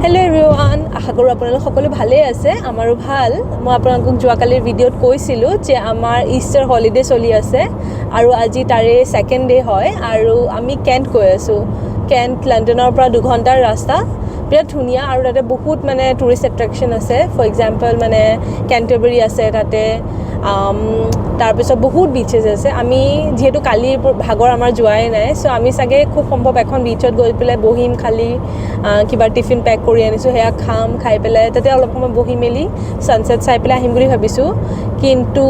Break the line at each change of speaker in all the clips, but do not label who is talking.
Hello एभৰিৱান আশা কৰোঁ আপোনালোক সকলো ভালেই আছে আমাৰো ভাল মই আপোনালোকক যোৱাকালিৰ ভিডিঅ'ত কৈছিলোঁ যে আমাৰ ইষ্টাৰ হলিডে চলি আছে আৰু আজি তাৰে সেকেন্ড ডে হয় আৰু আমি কেন্ট গৈ আছোঁ কেন্ট লণ্ডনৰ পৰা 2 ঘণ্টাৰ ৰাস্তা বিৰাট ধুনীয়া আৰু তাতে বহুত মানে টুৰিষ্ট এট্ৰেকশ্যন আছে ফৰ এক্সাম্পল মানে কেন্টাৰবেৰী আছে তাতে তাৰপিছত বহুত বিচেছ আছে আমি যেহেতু কালিৰ ভাগৰ আমাৰ যোৱাই নাই সো আমি চাগে খুব সম্ভৱ এখন বিচত গৈ পেলাই বহিম খালি কিবা টিফিন পেক কৰি আনিছোঁ সেয়া খাম খাই পেলাই তাতে অলপ সময় বহি মেলি সানসেট চাই পেলাই আহিম বুলি ভাবিছোঁ কিন্তু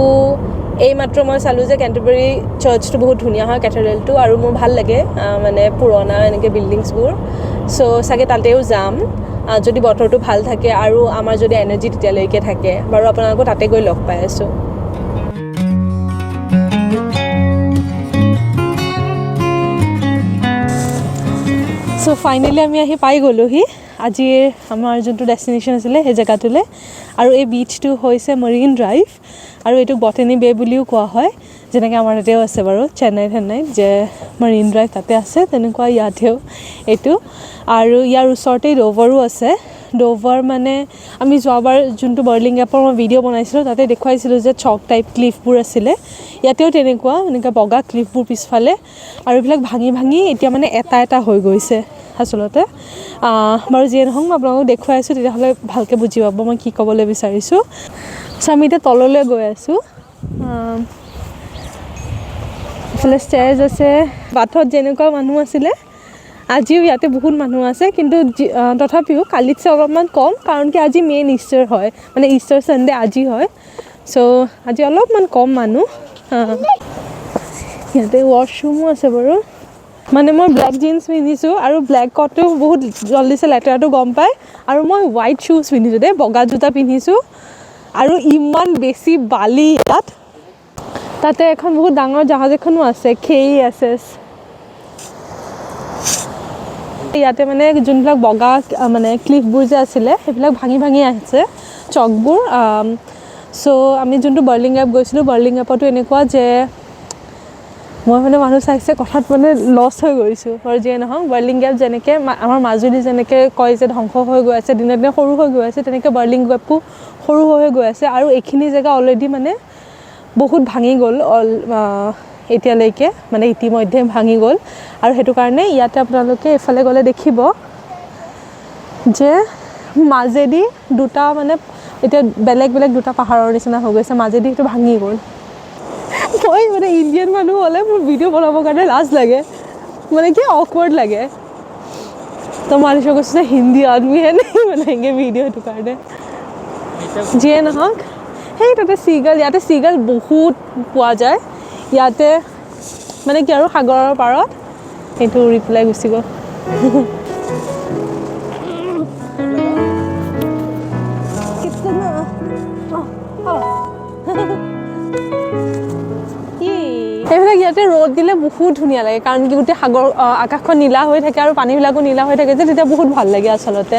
এই মাত্ৰ মই চালোঁ যে কেন্টাৰবেৰী চাৰ্চটো বহুত ধুনীয়া হয় কেথেড্ৰেলটো আৰু মোৰ ভাল লাগে মানে পুৰণা এনেকৈ বিল্ডিংছবোৰ সো চাগে তাতেও যাম যদি বতৰটো ভাল থাকে আৰু আমাৰ যদি এনাৰ্জি তেতিয়ালৈকে থাকে বাৰু আপোনালোকক তাতে গৈ লগ পাই আছোঁ সো ফাইনেলি আমি আহি পাই গ'লোহি আজিৰ আমাৰ যোনটো ডেষ্টিনেশ্যন আছিলে সেই জেগাটোলৈ আৰু এই বিচটো হৈছে মৰিন ড্ৰাইভ আৰু এইটো বটানী বে বুলিও কোৱা হয় যেনেকৈ আমাৰ তাতেও আছে বাৰু চেন্নাইত যে মৰিন ড্ৰাইভ তাতে আছে তেনেকুৱা ইয়াতেও এইটো আৰু ইয়াৰ ওচৰতে ড'ভাৰো আছে ড'ভাৰ মানে আমি যোৱাবাৰ যোনটো বাৰ্লিং এপৰ মই ভিডিঅ' বনাইছিলোঁ তাতে দেখুৱাইছিলোঁ যে চক টাইপ ক্লিফবোৰ আছিলে ইয়াতেও তেনেকুৱা এনেকৈ বগা ক্লিফবোৰ পিছফালে আৰু এইবিলাক ভাঙি ভাঙি এতিয়া মানে এটা হৈ গৈছে আচলতে বাৰু যিয়ে নহওক মই আপোনালোকক দেখুৱাই আছোঁ তেতিয়াহ'লে ভালকৈ বুজি পাব মই কি ক'বলৈ বিচাৰিছোঁ চ' আমি এতিয়া তললৈ গৈ আছোঁ এইফালে ষ্টেয়াৰ্ছ আছে বাথত যেনেকুৱা মানুহ আছিলে আজিও ইয়াতে বহুত মানুহ আছে কিন্তু তথাপিও কালিতছে অলপমান কম কাৰণ কি আজি মেইন ইষ্টাৰ হয় মানে ইষ্টাৰ ছানডে আজি হয় চ' আজি অলপমান কম মানুহ ইয়াতে ৱাশ্বৰুমো আছে বাৰু মানে মই ব্লেক জিন্স পিন্ধিছোঁ আৰু ব্লেকতো বহুত জল্দিছে লেতেৰাটো গম পায় আৰু মই হোৱাইট শ্বুজ পিন্ধিছোঁ দেই বগা জোতা পিন্ধিছোঁ আৰু ইমান বেছি বালি ইয়াত তাতে এখন বহুত ডাঙৰ জাহাজ এখনো আছে খেই আছে ইয়াতে মানে যোনবিলাক বগা মানে ক্লিফবোৰ যে আছিলে সেইবিলাক ভাঙি ভাঙি আছে চকবোৰ চ' আমি যোনটো বাৰ্লিং এপ গৈছিলোঁ বাৰ্লিং এপতো এনেকুৱা যে মই মানে মানুহ চাইছে কথাত মানে লছ হৈ গৈছোঁ আৰু যিয়ে নহওক বাৰ্লিং এপ যেনেকৈ আমাৰ মাজুলী যেনেকৈ কয় যে ধ্বংস হৈ গৈ আছে দিনে দিনে সৰু হৈ গৈ আছে তেনেকৈ বাৰ্লিং এপো সৰু হৈ গৈ আছে আৰু এইখিনি জেগা অলৰেডি মানে বহুত ভাঙি গ'ল এতিয়ালৈকে মানে ইতিমধ্যে ভাঙি গ'ল আৰু সেইটো কাৰণে ইয়াতে আপোনালোকে এইফালে গ'লে দেখিব যে মাজেদি দুটা মানে এতিয়া বেলেগ বেলেগ দুটা পাহাৰৰ নিচিনা হৈ গৈছে মাজেদি সেইটো ভাঙি গ'ল মই মানে ইণ্ডিয়ান মানুহ হ'লে মোৰ ভিডিঅ' বনাবৰ কাৰণে লাজ লাগে মানে কি অকৱাৰ্ড লাগে তো মানুহ কৈছোঁ যে হিন্দী আদমি হে নাই বনাएंगे ভিডিঅ' সেইটো কাৰণে যিয়ে নহওক সেই তাতে চিগাল ইয়াতে চিগাল বহুত পোৱা যায় ইয়াতে মানে কি আৰু সাগৰৰ পাৰত সেইটো উৰি পেলাই গুচি গ'ল সেইবিলাক ইয়াতে ৰ'দ দিলে বহুত ধুনীয়া লাগে কাৰণ কি গোটেই সাগৰ আকাশখন নীলা হৈ থাকে আৰু পানীবিলাকো নীলা হৈ থাকে যে তেতিয়া বহুত ভাল লাগে আচলতে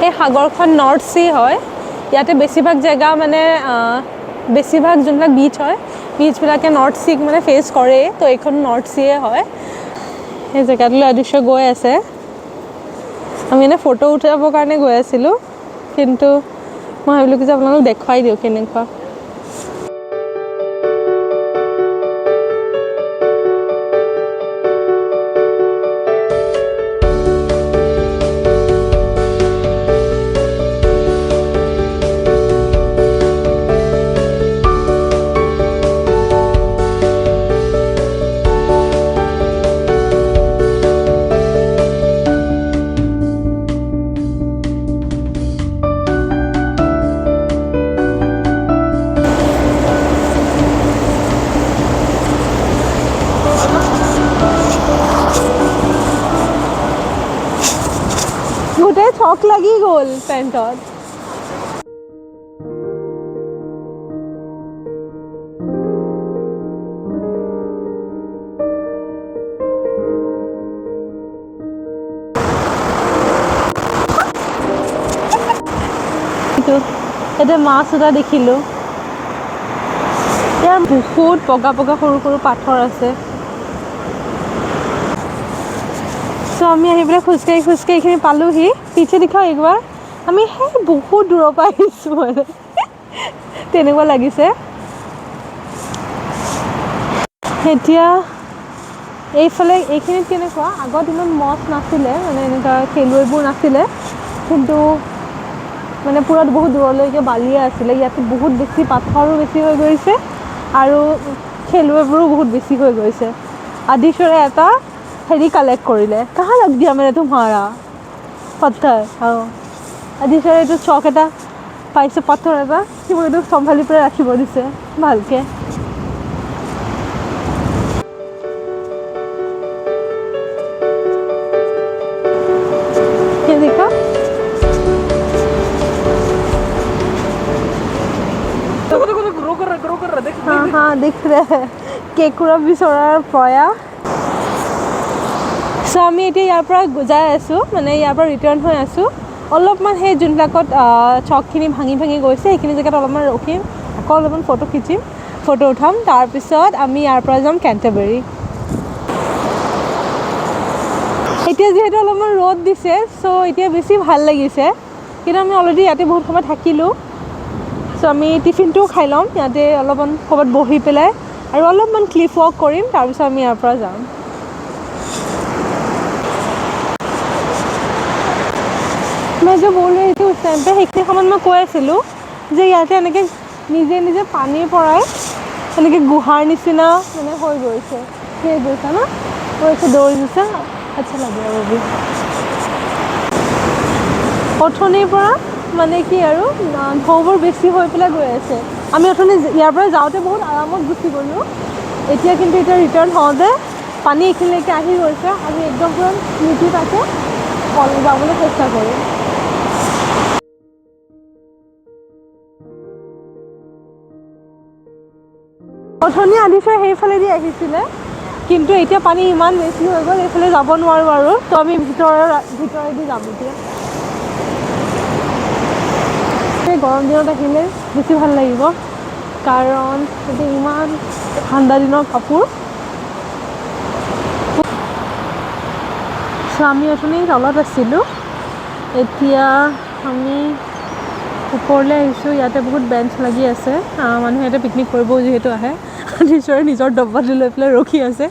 এই সাগৰখন নৰ্থ চি হয় ইয়াতে বেছিভাগ জেগা মানে বেছিভাগ যোনবিলাক বিচ হয় বিচবিলাকে নৰ্থ চিক মানে ফেচ কৰে তো এইখন নৰ্থ চিয়ে হয় সেই জেগাটোলৈ আদৃশ্য গৈ আছে আমি এনে ফটো উঠাবৰ কাৰণে গৈ আছিলোঁ কিন্তু মই ভাবিলোঁ যে আপোনালোকক দেখুৱাই দিওঁ কেনেকুৱা গোটেই চক লাগি গ'ল পেণ্টত ইয়াতে মাছ এটা দেখিলোঁ ইয়াৰ বহুত বগা বগা সৰু সৰু পাথৰ আছে सो আমি আহি পেলাই খোজকাঢ়ি এইখিনি পালোহি পিছে দেখাও একবাৰ আমি সেই বহুত দূৰৰ পৰা আহিছোঁ মানে তেনেকুৱা লাগিছে এতিয়া এইফালে এইখিনিত কেনেকুৱা আগত ইমান মছ নাছিলে মানে এনেকুৱা খেলুৱৈবোৰ নাছিলে কিন্তু মানে পুৰা বহুত দূৰলৈকে বালিয়ে আছিলে ইয়াতে বহুত বেছি পাথৰো বেছি হৈ গৈছে আৰু খেলুৱৈবোৰো বহুত বেছি হৈ গৈছে আদিশ্বৰে এটা হেৰি কালেক্ট কৰিলে কাহা লগ দিয়া মানে তোমাৰা পত্থৰ আদিশ্বৰে এইটো চক এটা পাইছে পাথৰ এটা সি মোক এইটো চম্ভালি পেলাই ৰাখিব দিছে ভালকৈ देखा हाँ हाँ दिख रहे हैं केकुरा बिचरार प्रयास सो আমি এতিয়া ইয়াৰ পৰা যাই আছোঁ মানে ইয়াৰ পৰা ৰিটাৰ্ণ হৈ আছোঁ অলপমান সেই যোনবিলাকত চকখিনি ভাঙি গৈছে সেইখিনি জেগাত অলপমান ৰখিম আকৌ অলপমান ফটো উঠাম তাৰপিছত আমি ইয়াৰ পৰা যাম কেণ্টাৰবেৰী এতিয়া যেহেতু অলপমান ৰ'দ দিছে সো এতিয়া বেছি ভাল লাগিছে কিন্তু আমি অলৰেডি ইয়াতে বহুত সময় থাকিলোঁ সো আমি টিফিনটোও খাই ল'ম ইয়াতে অলপমান ক'ৰবাত বহি পেলাই আৰু অলপমান ক্লিফ ৱাক কৰিম তাৰপিছত আমি ইয়াৰ পৰা যাম মই যে বল ৰহি থी उस टाइम पे সেইখিনি সময়ত মই কৈ আছিলোঁ যে ইয়াতে এনেকৈ নিজে পানীৰ পৰাই এনেকৈ গুহাৰ নিচিনা মানে হৈ গৈছে সেই গৈছে ন গৈছে দৌৰি গৈছে আচ্ছা লাগে আৰু অথনিৰ পৰা মানে কি আৰু ঢৌবোৰ বেছি হৈ পেলাই গৈ আছে আমি অথনি ইয়াৰ পৰা যাওঁতে বহুত আৰামত গুচি গ'লোঁ এতিয়া কিন্তু এতিয়া ৰিটাৰ্ণ হওঁতে পানী এইখিনিলৈকে আহি গৈছে আমি একদম পুৰা নীতি তাকে যাবলৈ চেষ্টা কৰিম অথনি আদিশ্বৰে সেইফালেদি আহিছিলে কিন্তু এতিয়া পানী ইমান বেছি হৈ গ'ল এইফালে যাব নোৱাৰোঁ আৰু তো আমি ভিতৰেদি যাম এতিয়া গৰম দিনত আহিলে বেছি ভাল লাগিব কাৰণ এতিয়া ইমান ঠাণ্ডা দিনৰ কাপোৰ আমি অথনি তলত আছিলোঁ এতিয়া আমি ওপৰলৈ আহিছোঁ ইয়াতে বহুত বেঞ্চ লাগি আছে মানুহে ইয়াতে পিকনিক কৰিবও যিহেতু আহে আদিশ্বৰে নিজৰ ডব্বাটো লৈ পেলাই ৰখি আছে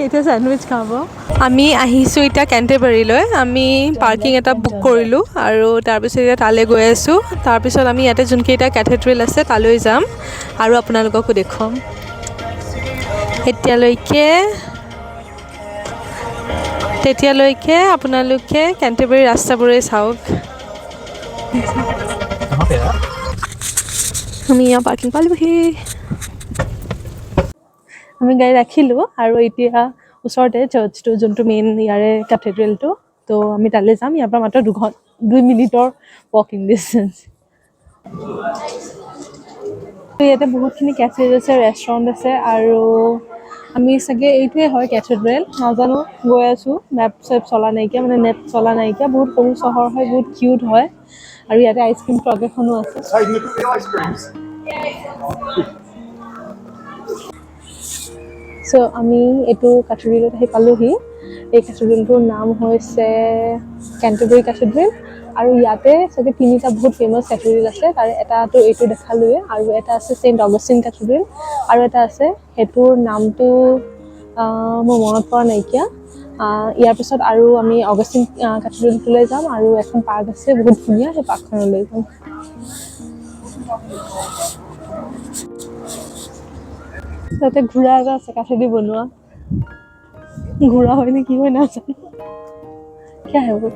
এতিয়া চেণ্ডউইচ খাব আমি আহিছোঁ এতিয়া কেণ্টাৰবেৰীলৈ আমি পাৰ্কিং এটা বুক কৰিলোঁ আৰু তাৰপিছত এতিয়া তালৈ গৈ আছোঁ তাৰপিছত আমি ইয়াতে যোনকেইটা কেথেড্ৰেল আছে তালৈ যাম আৰু আপোনালোককো দেখুৱাম তেতিয়ালৈকে আপোনালোকে কেণ্টাৰবেৰী ৰাস্তাবোৰেই চাওক আমি ইয়াৰ পাৰ্কিং পালোহি আমি গাড়ী ৰাখিলোঁ আৰু এতিয়া ওচৰতে চাৰ্চটো যোনটো মেইন ইয়াৰে কেথেড্ৰেলটো তো আমি তালৈ যাম ইয়াৰ পৰা মাত্ৰ 2 মিনিটৰ ৱাকিং ডিষ্টেঞ্চ ইয়াতে বহুতখিনি কেফেজ আছে ৰেষ্টুৰেণ্ট আছে আৰু আমি চাগে এইটোৱে হয় কেথেড্ৰেল নাজানো গৈ আছোঁ মেপ চলা নাইকিয়া মানে নেট চলা নাইকিয়া বহুত সৰু চহৰ হয় বহুত কিউট হয় আৰু ইয়াতে আইচক্ৰীম ট্ৰাক এখনো আছে সো আমি এইটো কেথেড্ৰেলত আহি পালোহি এই কেথেড্ৰেলটোৰ নাম হৈছে কেণ্টাৰবেৰী কেথেড্ৰেল আৰু ইয়াতে চাগে 3টা বহুত ফেমাছ কেথেড্ৰেল আছে তাৰে এটাটো এইটো দেখালোৱে আৰু এটা আছে চেইণ্ট অগষ্টিন কেথেড্ৰেল আৰু এটা আছে সেইটোৰ নামটো মোৰ মনত পৰা নাইকিয়া ইয়াৰ পিছত আৰু আমি অগষ্টিন কেথেড্ৰেলটোলৈ যাম আৰু এখন পাৰ্ক আছে বহুত ধুনীয়া সেই পাৰ্কখনলৈ যাম তাতে ঘোঁৰা এটা আছে কাঠেদি বনোৱা ঘোঁৰা হয় নে কি হয় নাজানো क्या है वो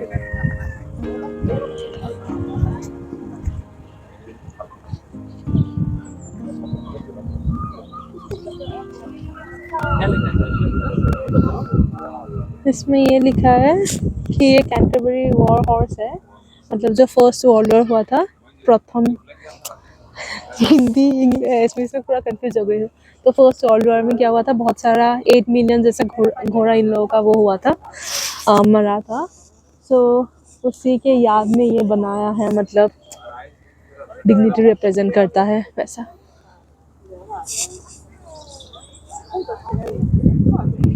इसमें ये लिखा है कि ये कैंटरबरी वॉर हॉर्स है मतलब जो फर्स्ट वर्ल्ड वॉर हुआ था प्रथम हिंदी इसमें से पूरा कंफ्यूज हो गई हूँ तो फर्स्ट वर्ल्ड वॉर में क्या हुआ था बहुत सारा 8 मिलियन जैसा घोड़ा इन लोगों का वो हुआ था मरा था सो उसी के याद में ये बनाया है मतलब डिग्निटी रिप्रेजेंट करता है वैसा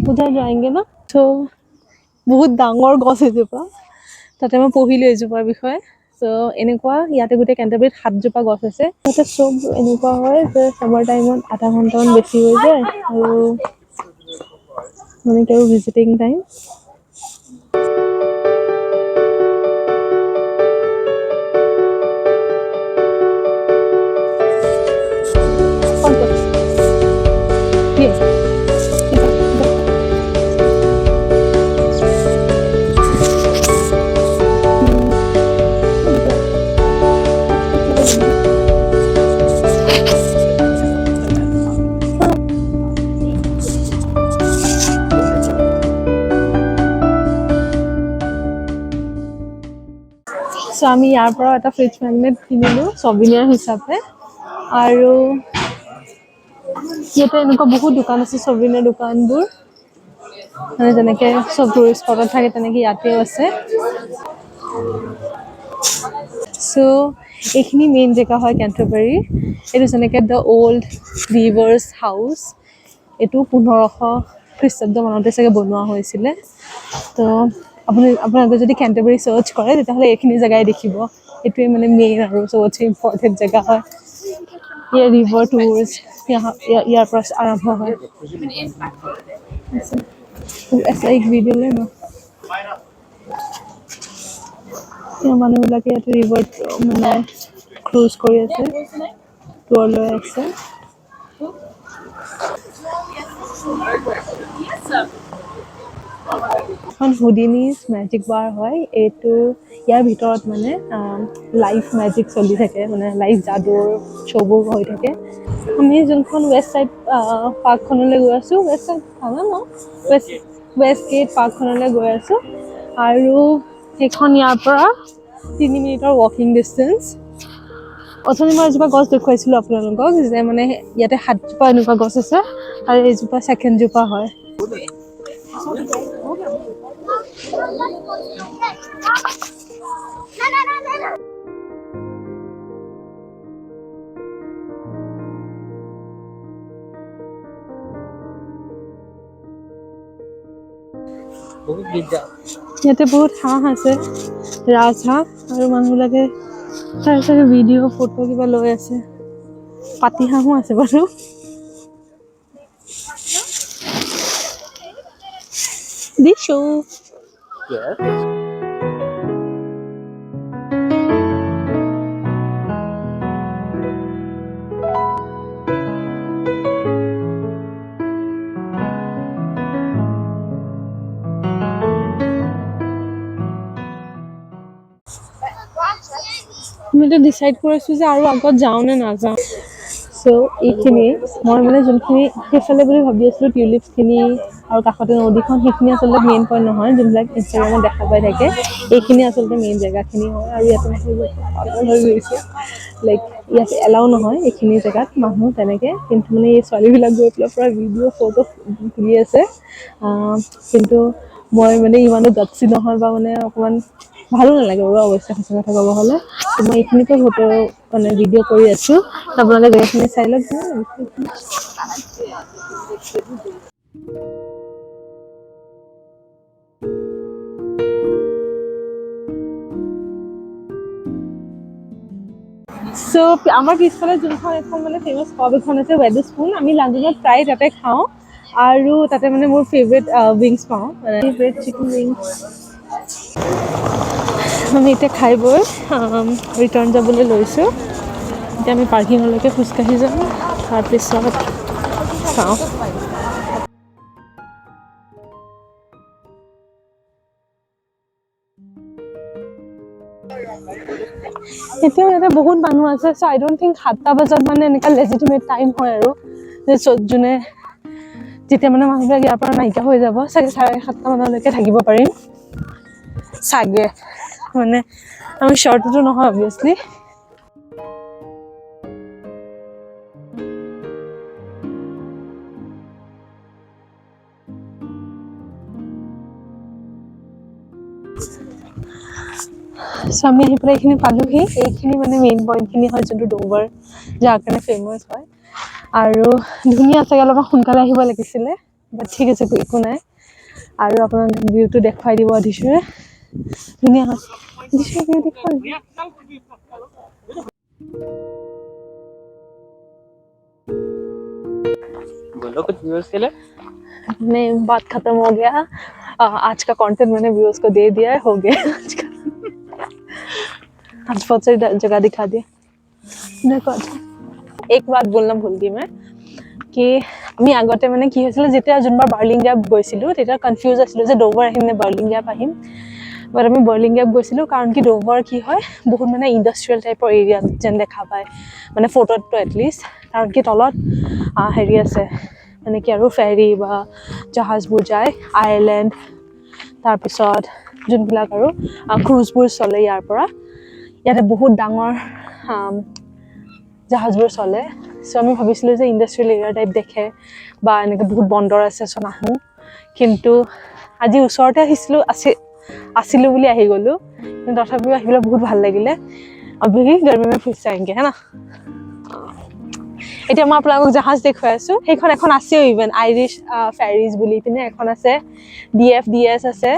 उधर जाएंगे ना तो বহুত ডাঙৰ গছ এজোপা, তাতে মই পঢ়িলোঁ এজোপাৰ বিষয়ে। চ' এনেকুৱা ইয়াতে গোটেই কেণ্টাৰবেৰীত 7জোপা গছ আছে। তাতে চব এনেকুৱা হয় যে চামাৰ টাইমত আধা ঘণ্টামান বেছি হৈ যায় আৰু মানে কেউ ভিজিটিং টাইম। চ' আমি ইয়াৰ পৰা এটা ফ্ৰিজ মেগনেট কিনিলোঁ ছবিনিয়াৰ হিচাপে। আৰু ইয়াতে এনেকুৱা বহুত দোকান আছে, ছবিনিয়াৰ দোকানবোৰ মানে যেনেকৈ চব টুৰিষ্ট স্পটত থাকে তেনেকৈ ইয়াতেও আছে। চ' এইখিনি মেইন জেগা হয় কেণ্টাৰবেৰী। এইটো যেনেকৈ দ্য অল্ড ভিভাৰ্ছ হাউচ, এইটো 1500 খ্ৰীষ্টাব্দ মানতে চাগে বনোৱা হৈছিলে। তো আপোনালোকে যদি কেণ্টাৰবেৰী চাৰ্চ কৰে তেতিয়াহ'লে এইখিনি জেগাই দেখিব। এইটোৱে মানে মেইন আৰু চবতছে ইম্পৰ্টেণ্ট জেগা হয়। ইয়াৰ ৰিভাৰ টুৰ্ছ ইয়াৰ পৰা আৰম্ভ হয়। ऐसा एक वीडियो लेना মানুহবিলাকে ইয়াতে ৰিভাৰ মানে ক্ৰুজ কৰি আছে, টুৰ লৈ আছে। এখন হুডিনিজ মেজিক বাৰ হয়। এইটো ইয়াৰ ভিতৰত মানে লাইভ মেজিক চলি থাকে, মানে লাইভ যাদুৰ শ্ব'বোৰ হৈ থাকে। আমি যোনখন ৱেষ্ট ছাইড পাৰ্কখনলৈ গৈ আছোঁ, ৱেষ্ট গেট পাৰ্কখনলৈ গৈ আছোঁ। আৰু সেইখন ইয়াৰ পৰা 3 মিনিটৰ ৱাকিং ডিষ্টেঞ্চ। অথনি মই এজোপা গছ দেখুৱাইছিলোঁ আপোনালোকক যে মানে ইয়াতে 7জোপা এনেকুৱা গছ আছে আৰু এইজোপা ছেকেণ্ডজোপা হয়। ইয়াতে বহুত হাঁহ আছে, ৰাজহাঁহ, আৰু মানুহবিলাকে চাই চাই ভিডিঅ' ফটো কিবা লৈ আছে। পাতি হাঁহো আছে বাৰু। দিছো আমি এতিয়া ডিচাইড কৰিছোঁ যে আৰু আগত যাওঁ নে নাযাওঁ। চ' এইখিনি মই মানে যোনখিনি সেইফালে বুলি ভাবি আছিলোঁ, টিউলিপছখিনি আৰু কাষতে নদীখন, সেইখিনি আচলতে মেইন পইণ্ট নহয়, যোনবিলাক ইনষ্টাগ্ৰামত দেখা পাই থাকে। এইখিনি আচলতে মেইন জেগাখিনি হয়। আৰু ইয়াতে পাগল হৈ গৈছে, লাইক ইয়াত এলাও নহয় এইখিনি জেগাত মানুহ তেনেকৈ, কিন্তু মানে এই ছোৱালীবিলাক গৈ পেলাই পূৰা ভিডিঅ' ফটো তুলি আছে। কিন্তু মই মানে ইমানো গাটছি নহয়, বা মানে অকণমান ভালো নালাগে বাৰু অৱশ্যে সঁচা কথা ক'ব হ'লে। মই এইখিনিতে ফটো মানে ভিডিঅ' কৰি আছোঁ, আপোনালোকে জেগাখিনি চাই লওক। চ' আমাৰ পিছফালে যোনখন এখন মানে ফেমাছ পব এখন আছে, ৱেডাৰস্পুন, আমি লাণ্ডনত প্ৰায় তাতে খাওঁ। আৰু তাতে মানে মোৰ ফেভৰেট উইংছ পাওঁ, ফেভৰেট চিকেন উইংছ। আমি এতিয়া খাই বৈ ৰিটাৰ্ণ যাবলৈ লৈছোঁ। এতিয়া আমি পাৰ্কিঙলৈকে খোজকাঢ়ি যাম, তাৰপিছত চাওঁ। এতিয়াও ইয়াতে বহুত মানুহ আছে। চ' আই ডণ্ট থিংক 7টা বজাত মানে এনেকুৱা লেজিটিমেট টাইম হয় আৰু যে যোনে যেতিয়া মানে মানুহবিলাক ইয়াৰ পৰা নাইকিয়া হৈ যাব, চাগে 7:30 মানলৈকে থাকিব পাৰিম চাগে। মানে আমি শ্বৰ্টতো নহয় অবভিয়াছলি। চ' আমি আহি পেলাই এইখিনি পালোহি। এইখিনি মানে মেইন পইণ্টখিনি হয়, যোনটো ডোংবাৰ যাৰ কাৰণে ফেমাছ হয়। আৰু ধুনীয়া চাগে, অলপমান সোনকালে আহিব লাগিছিলে, বাট ঠিক আছে, একো নাই। আৰু আপোনাক ভিউটো দেখুৱাই দিব দিছোৰে ধুনীয়া হৈছে দিছোৰে ভিউ দেখুৱাই
बोलो कुछ व्यूअर्स के लिए
नहीं बात खत्म हो गया आज का कंटेंट मैंने व्यूअर्स को दे दिया है हो गया आज का आज बहुत सारी जगह दिखा दिया देखो अच्छा एक बात बोलना भूल गई मैं कि আমি আগতে মানে কি হৈছিল যেতিয়া যোনবাৰ বাৰ্লিংগাপ গৈছিলোঁ তেতিয়া কনফিউজ আছিলোঁ যে ডোভাৰ আহিম নে বাৰ্লিংগাপ আহিম বাট আমি বাৰ্লিংগাপ গৈছিলোঁ কাৰণ কি ডোভাৰ কি হয় বহুত মানে ইণ্ডাষ্ট্ৰিয়েল টাইপৰ এৰিয়া যেন দেখা পায় মানে ফটোতটো এটলিষ্ট কাৰণ কি তলত হেৰি আছে মানে কি আৰু ফেৰী বা জাহাজবোৰ যায় আয়াৰলেণ্ড তাৰপিছত যোনবিলাক আৰু ক্ৰুজবোৰ চলে ইয়াৰ পৰা ইয়াতে বহুত ডাঙৰ জাহাজবোৰ চলে সো আমি ভাবিছিলোঁ যে ইণ্ডাষ্ট্ৰিয়েল এৰিয়া টাইপ দেখে বা এনেকৈ বহুত বন্দৰ আছে চ' নাহোঁ কিন্তু আজি ওচৰতে আছিলোঁ বুলি আহি গ'লোঁ কিন্তু তথাপিও আহিবলৈ বহুত ভাল লাগিলে अभी गर्मी में फिर से आएंगे है ना এতিয়া মই আপোনালোকক জাহাজ দেখুৱাই আছোঁ সেইখন এখন আছেও ইভেন আইৰিছ ফেৰিজ বুলি পিনে এখন আছে DFDS আছে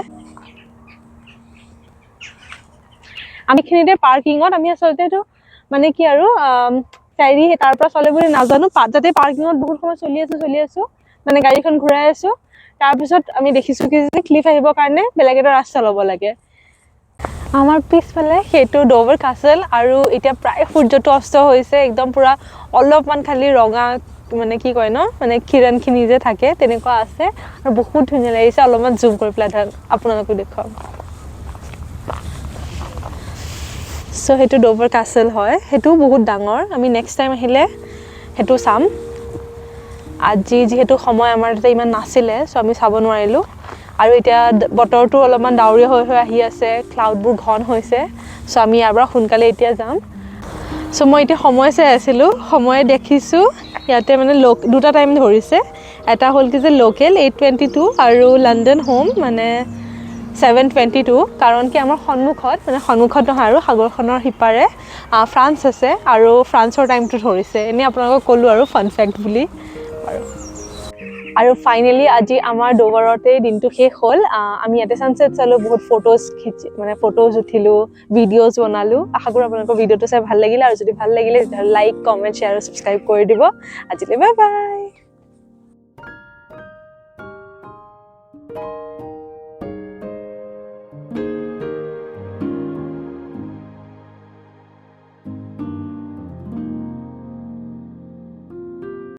আমিখিনিতে পাৰ্কিঙত আমি আচলতে এইটো মানে কি আৰু ফেৰি তাৰ পৰা চলে বুলি নাজানো যাতে পাৰ্কিঙত বহুত সময় চলি আছোঁ মানে গাড়ীখন ঘূৰাই আছোঁ তাৰপিছত আমি দেখিছোঁ কি যে ক্লিফ আহিবৰ কাৰণে বেলেগ এটা ৰাস্তা ল'ব লাগে আমাৰ পিছফালে সেইটো ডোভাৰ কাছল আৰু এতিয়া প্ৰায় সূৰ্যটো অস্ত হৈছে একদম পুৰা অলপমান খালি ৰঙা মানে কি কয় ন মানে কিৰণখিনি যে থাকে তেনেকুৱা আছে আৰু বহুত ধুনীয়া লাগিছে অলপমান জুম কৰি পেলাই আপোনালোকক দেখুৱাম সো সেইটো ডোভাৰ কাছল হয় সেইটো বহুত ডাঙৰ আমি নেক্সট টাইম আহিলে সেইটো চাম আজি যেহেতু সময় আমাৰ তাতে ইমান নাছিলে সো আমি চাব নোৱাৰিলোঁ আৰু এতিয়া বতৰটো অলপমান ডাৱৰীয়া হৈ আহি আছে ক্লাউডবোৰ ঘন হৈছে সো আমি ইয়াৰ পৰা সোনকালে এতিয়া যাম সো মই এতিয়া সময় চাই আছিলোঁ সময় দেখিছোঁ ইয়াতে মানে দুটা টাইম ধৰিছে এটা হ'ল কি যে লোকেল 8:22 আৰু লণ্ডন হোম মানে 7:22 কাৰণ কি আমাৰ সন্মুখত নহয় আৰু সাগৰখনৰ সিপাৰে ফ্ৰান্স আছে আৰু ফ্ৰান্সৰ টাইমটো ধৰিছে এনেই আপোনালোকক ক'লোঁ আৰু ফান ফেক্ট বুলি আৰু ফাইনেলি আজি আমাৰ ডোভাৰতে দিনটো শেষ হ'ল আমি ইয়াতে ছানছেট চালোঁ বহুত ফটোজ উঠিলোঁ ভিডিঅ'জ বনালোঁ আশা কৰোঁ আপোনালোকৰ ভিডিঅ'টো চাই ভাল লাগিলে আৰু যদি ভাল লাগিলে তেতিয়াহ'লে লাইক কমেণ্ট শ্বেয়াৰ আৰু ছাবস্ক্ৰাইব কৰি দিব আজিলৈ বাই বাই